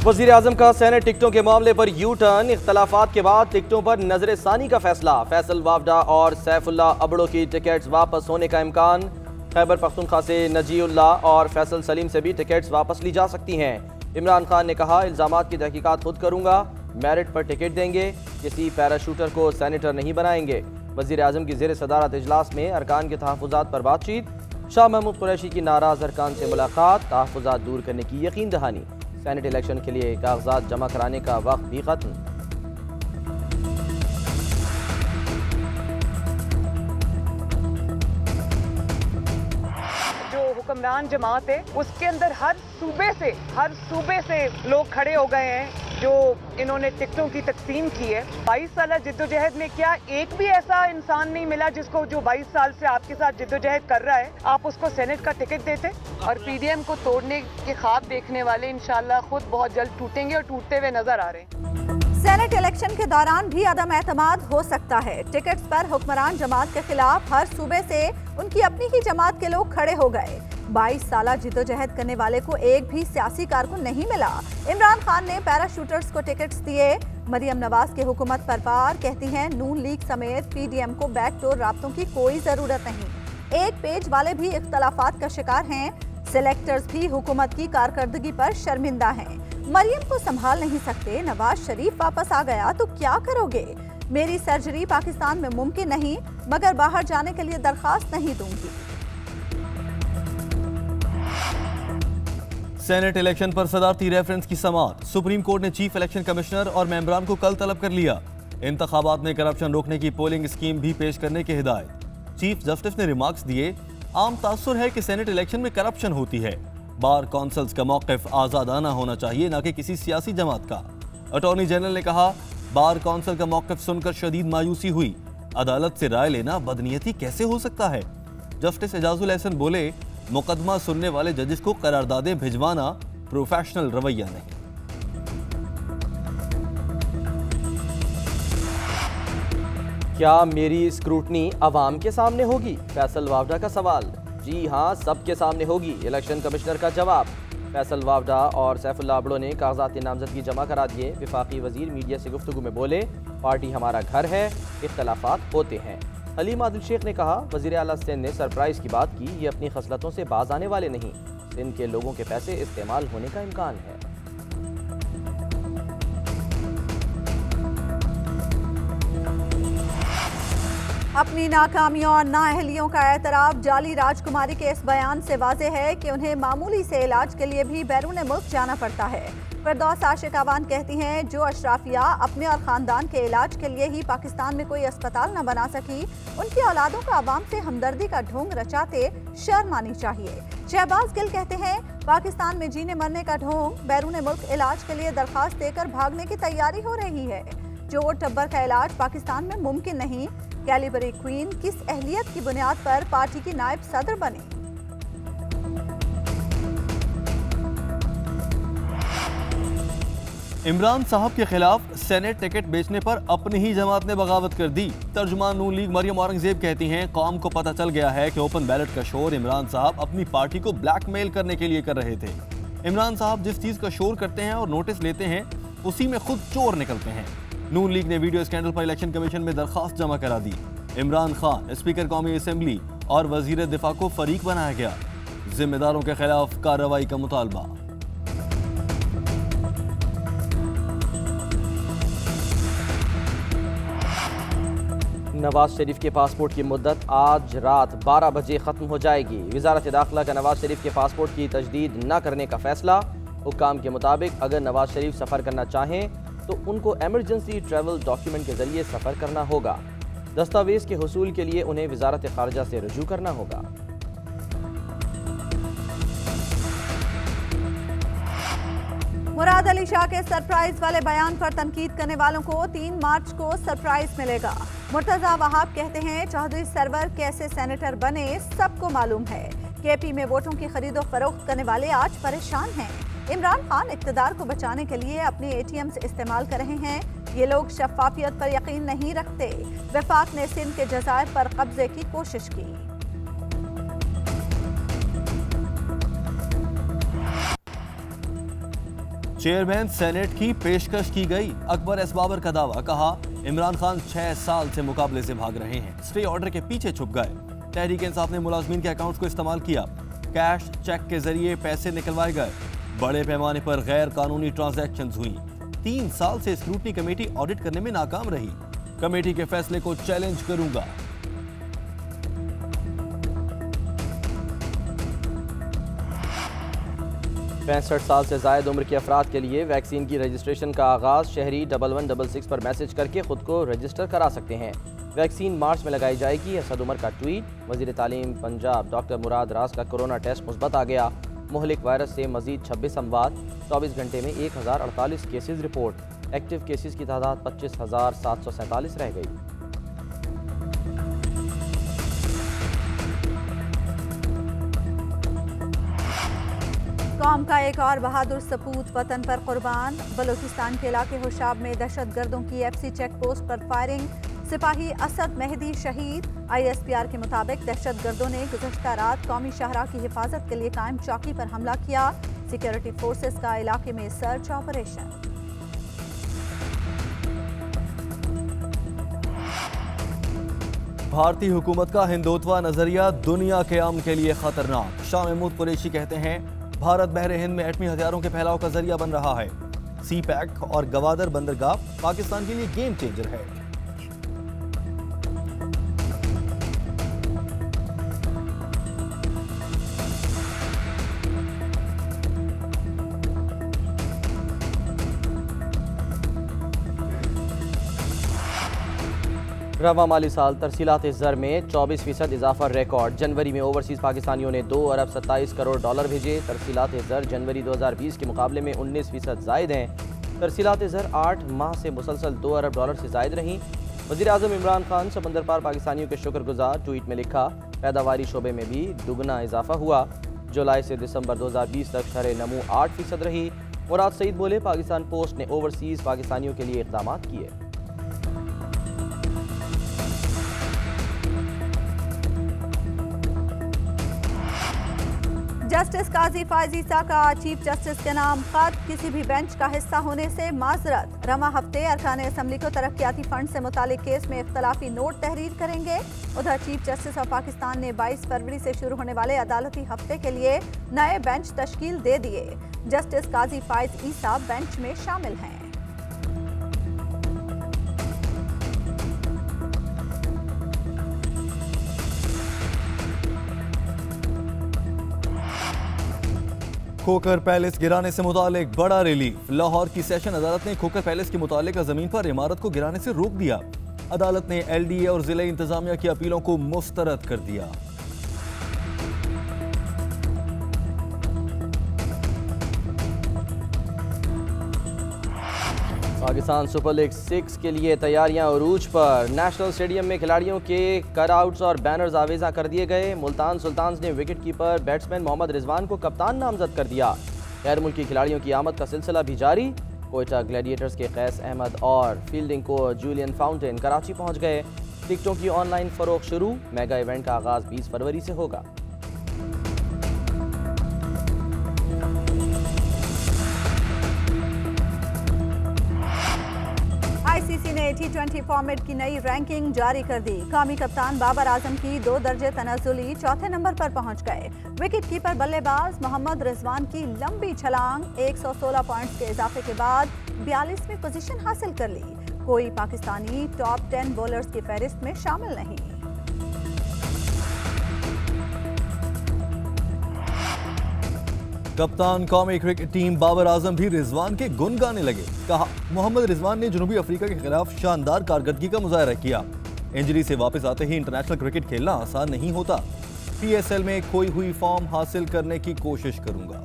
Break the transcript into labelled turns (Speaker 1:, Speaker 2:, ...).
Speaker 1: वज़ीर आज़म का सेनेट टिकटों के मामले पर यू टर्न। इख्तलाफात के बाद टिकटों पर नजर सानी का फैसला। फैसल वावडा और सैफुल्ला अबड़ो की टिकट्स वापस होने का इम्कान। खैबर पख्तूनख्वा से नजीउल्लाह और फैसल सलीम से भी टिकट्स वापस ली जा सकती हैं। इमरान खान ने कहा, इल्ज़ामात की तहकीकात खुद करूंगा, मेरिट पर टिकट देंगे, किसी पैराशूटर को सेनेटर नहीं बनाएंगे। वज़ीर आज़म की ज़ेर सदारत इजलास में अरकान के तहफ़्फ़ुज़ात पर बातचीत। शाह महमूद कुरैशी की नाराज़ अरकान से मुलाकात, तहफ़्फ़ुज़ात दूर करने की यकीन दहानी। सेनेट इलेक्शन के लिए कागजात जमा कराने का वक्त भी खत्म।
Speaker 2: जो हुक्मरान जमात है उसके अंदर हर सूबे से लोग खड़े हो गए हैं जो इन्होंने टिकटों की तकसीम की है। 22 साल जिद्दोजहद में क्या एक भी ऐसा इंसान नहीं मिला जिसको जो 22 साल से आपके साथ जिद्दोजहद कर रहा है आप उसको सेनेट का टिकट देते? और पीडीएम को तोड़ने के ख्वाब देखने वाले इंशाल्लाह खुद बहुत जल्द टूटेंगे और टूटते हुए नजर आ रहे हैं।
Speaker 3: सेनेट इलेक्शन के दौरान भी अदम एतमाद हो सकता है। टिकट्स पर हुक्मरान जमात के खिलाफ हर सूबे से उनकी अपनी ही जमात के लोग खड़े हो गए। 22 साल जिद्दोजहद करने वाले को एक भी सियासी कारकुन नहीं मिला। इमरान खान ने पैराशूटर्स को टिकट्स दिए। मरियम नवाज की हुकूमत पर पार, कहती हैं नून लीग समेत पीडीएम को बैकडोर राब्तों की कोई जरूरत नहीं। एक पेज वाले भी इख्तलाफात का शिकार हैं। सिलेक्टर्स भी हुकूमत की कारकर्दगी पर शर्मिंदा हैं। मरियम को संभाल नहीं सकते, नवाज शरीफ वापस आ गया तो क्या करोगे? मेरी सर्जरी पाकिस्तान में मुमकिन नहीं, मगर बाहर जाने के लिए दरखास्त नहीं दूंगी।
Speaker 4: सेनेट इलेक्शन पर सदारती रेफरेंस की समाअत। सुप्रीम कोर्ट ने चीफ इलेक्शन कमिश्नर और मेंबरान को कल तलब कर लिया। इंतखाबात में करप्शन रोकने की पोलिंग स्कीम भी पेश करने की हिदायत। चीफ जस्टिस ने रिमार्क्स दिए, आम तासुर है कि सेनेट इलेक्शन में करप्शन होती है। बार कौंसल्स का मौक़िफ़ आज़ादाना होना चाहिए, न कि किसी सियासी जमात का। अटॉर्नी जनरल ने कहा, बार कौंसिल का मौक़िफ़ सुनकर शदीद मायूसी हुई। अदालत से राय लेना बदनीयती कैसे हो सकता है? जस्टिस एजाजुल एहसन बोले, मुकदमा सुनने वाले जजेस को करारदादें भिजवाना प्रोफेशनल रवैया नहीं।
Speaker 1: क्या मेरी स्क्रूटनी अवाम के सामने होगी? फैसल वावडा का सवाल। जी हाँ, सबके सामने होगी, इलेक्शन कमिश्नर का जवाब। फैसल वावडा और सैफुल्ला अबड़ो ने कागजात नामजदगी जमा करा दिए। वफाकी वजीर मीडिया से गुफ्तगू में बोले, पार्टी हमारा घर है, इख्तलाफात होते हैं। हलीम आदिल शेख ने कहा, वज़ीर आला सिंध ने सरप्राइज की बात की, ये अपनी खसलतों से बाज आने वाले नहीं। सिंध के लोगों के पैसे इस्तेमाल होने का इम्कान है।
Speaker 3: अपनी नाकामियों और नाअहलियों का एतराफ। जाली राजकुमारी के इस बयान से वाज़े है कि उन्हें मामूली से इलाज के लिए भी बैरून मुल्क जाना पड़ता है। फिरदौस आशिक अवान कहती हैं, जो अशराफिया अपने और ख़ानदान के इलाज के लिए ही पाकिस्तान में कोई अस्पताल न बना सकी, उनकी औलादों को अवाम से हमदर्दी का ढोंग रचाते शर्म आनी चाहिए। शहबाज गिल कहते हैं, पाकिस्तान में जीने मरने का ढोंग, बैरून मुल्क इलाज के लिए दरख्वास्त देकर भागने की तैयारी हो रही है। जोर टब्बर का इलाज पाकिस्तान में मुमकिन नहीं। कैलिबरी क्वीन किस अहलियत की बुनियाद पर पार्टी की नायब सदर बने?
Speaker 4: इमरान साहब के खिलाफ सेनेट टिकट बेचने पर अपनी ही जमात ने बगावत कर दी। तर्जुमान नून लीग मरियम औरंगजेब कहती हैं, कौम को पता चल गया है कि ओपन बैलेट का शोर इमरान साहब अपनी पार्टी को ब्लैकमेल करने के लिए कर रहे थे। इमरान साहब जिस चीज का शोर करते हैं और नोटिस लेते हैं, उसी में खुद चोर निकलते हैं। नून लीग ने वीडियो स्कैंडल पर इलेक्शन कमीशन में दरखास्त जमा करा दी। इमरान खान, स्पीकर कौमी असम्बली और वजीर दिफा को फरीक बनाया गया। जिम्मेदारों के खिलाफ कार्रवाई का मुतालबा।
Speaker 1: नवाज शरीफ के पासपोर्ट की मुद्दत आज रात 12 बजे ख़त्म हो जाएगी। वजारत दाखिला का नवाज शरीफ के पासपोर्ट की तजदीद न करने का फैसला। हुक्काम के मुताबिक अगर नवाज शरीफ सफ़र करना चाहें तो उनको एमरजेंसी ट्रैवल डॉक्यूमेंट के जरिए सफ़र करना होगा। दस्तावेज़ के हुसूल के लिए उन्हें वजारत खारजा से रुजू करना होगा।
Speaker 3: मुराद अली शाह के सरप्राइज वाले बयान पर तनकीद करने वालों को 3 मार्च को सरप्राइज मिलेगा। मुर्तजा वहाब कहते हैं, चौधरी सरवर कैसे सेनेटर बने सबको मालूम है। केपी में वोटों की खरीदो फरोख्त करने वाले आज परेशान हैं। इमरान खान इक़्तिदार को बचाने के लिए अपने ATMs इस्तेमाल कर रहे हैं। ये लोग शफ़ाफियत पर यकीन नहीं रखते। वफाक ने सिंध के जज़ायर पर कब्जे की कोशिश की।
Speaker 4: चेयरमैन सेनेट की पेशकश की गई। अकबर एस बाबर का दावा, कहा इमरान खान 6 साल से मुकाबले से भाग रहे हैं, स्टे ऑर्डर के पीछे छुप गए। तहरीक इंसाफ ने मुलाजमीन के अकाउंट्स को इस्तेमाल किया, कैश चेक के जरिए पैसे निकलवाए गए, बड़े पैमाने पर गैर कानूनी ट्रांजैक्शंस हुई। 3 साल से स्क्रूटनी कमेटी ऑडिट करने में नाकाम रही। कमेटी के फैसले को चैलेंज करूंगा।
Speaker 1: पैंसठ साल से ज़ायद उम्र के अफराद के लिए वैक्सीन की रजिस्ट्रेशन का आगाज़। शहरी 1166 पर मैसेज करके खुद को रजिस्टर करा सकते हैं। वैक्सीन मार्च में लगाई जाएगी। असद उमर का ट्वीट। वज़ीर तालीम पंजाब डॉक्टर मुराद रास का कोरोना टेस्ट मुस्बत आ गया। मुहलिक वायरस से मजीद 26 अमवात। 24 घंटे में 1048 केसेज रिपोर्ट। एक्टिव केसेज की तादाद 25,747 रह गई।
Speaker 3: कौम का एक और बहादुर सपूत वतन पर कुर्बान। बलूचिस्तान के इलाके होशाब में दहशतगर्दों की एफसी चेक पोस्ट पर फायरिंग। सिपाही असद मेहदी शहीद। ISPR के मुताबिक दहशतगर्दों ने गुज़श्ता रात कौमी शाहराह की हिफाजत के लिए कायम चौकी पर हमला किया। सिक्योरिटी फोर्सेस का इलाके में सर्च ऑपरेशन।
Speaker 4: भारतीय हुकूमत का हिंदुत्वा नजरिया दुनिया के अमन के लिए खतरनाक। शाह महमूद कुरैशी कहते हैं भारत बहरे हिंद में एटमी हथियारों के फैलाव का जरिया बन रहा है। सी पैक और गवादर बंदरगाह पाकिस्तान के लिए गेम चेंजर है।
Speaker 1: रवा माली साल तरसीलात ज़र में 24% इजाफा रिकॉर्ड। जनवरी में ओवरसीज़ पाकिस्तानियों ने 2 अरब 27 करोड़ डॉलर भेजे। तरसीलात ज़र जनवरी 2020 के मुकाबले में 19% ज़ायद हैं। तरसीलात ज़र 8 माह से मुसलसल 2 अरब डॉलर से ज़ायद रहीं। वज़ीर-ए-आज़म इमरान खान समंदर पार पाकिस्तानियों के शुक्रगुजार। ट्वीट में लिखा, पैदावारी शोबे में भी दुगना इजाफा हुआ। जुलाई से दिसंबर 2020 तक शरह नमू 8% रही। मुराद सईद बोले, पाकिस्तान पोस्ट ने ओवरसीज़ पाकिस्तानियों के लिए इक़दाम किए।
Speaker 3: जस्टिस काजी फायज ईसा का चीफ जस्टिस के नाम खत। किसी भी बेंच का हिस्सा होने से माजरत। रवा हफ्ते अरकान असम्बली को तरक्याती फंड से मुतालिक केस में इख्तलाफी नोट तहरीर करेंगे। उधर चीफ जस्टिस ऑफ पाकिस्तान ने 22 फरवरी से शुरू होने वाले अदालती हफ्ते के लिए नए बेंच तश्कील दे दिए। जस्टिस काजी फायज ईसा बेंच में शामिल हैं।
Speaker 4: खोकर पैलेस गिराने से मुतालिक बड़ा रिलीफ। लाहौर की सेशन अदालत ने खोकर पैलेस के मुतालिक जमीन पर इमारत को गिराने से रोक दिया। अदालत ने LDA और जिला इंतजामिया की अपीलों को मुस्तरद कर दिया।
Speaker 1: पाकिस्तान सुपर लीग 6 के लिए तैयारियां उरूज पर। नेशनल स्टेडियम में खिलाड़ियों के कटआउट्स और बैनर्स आवेजा कर दिए गए। मुल्तान सुल्तान्स ने wicket keeper batsman Mohammad Rizwan को कप्तान नामजद कर दिया। गैर मुल्की खिलाड़ियों की आमद का सिलसिला भी जारी। कोयटा ग्लैडिएटर्स के कैस अहमद और fielding coach Julian Fountain Karachi पहुंच गए। टिकटों की ऑनलाइन फरोख्त शुरू। मेगा इवेंट का आगाज 20 फरवरी से होगा।
Speaker 3: ICC ने T20 फॉर्मेट की नई रैंकिंग जारी कर दी। कौमी कप्तान बाबर आजम की 2 दर्जे तनाजुली चौथे नंबर पर पहुंच गए। विकेट कीपर बल्लेबाज मोहम्मद रिजवान की लंबी छलांग 116 पॉइंट्स के इजाफे के बाद 42वीं पोजीशन हासिल कर ली। कोई पाकिस्तानी टॉप 10 बॉलर्स की फहरिस्त में शामिल नहीं।
Speaker 4: कप्तान कौमी क्रिकेट टीम बाबर आजम भी रिजवान के गुण गाने लगे। कहा, मोहम्मद रिजवान ने जनूबी अफ्रीका के खिलाफ शानदार कारकर्दगी का मुजाहरा किया। इंजरी से वापस आते ही इंटरनेशनल क्रिकेट खेलना आसान नहीं होता। PSL में खोई हुई फॉर्म हासिल करने की कोशिश करूंगा।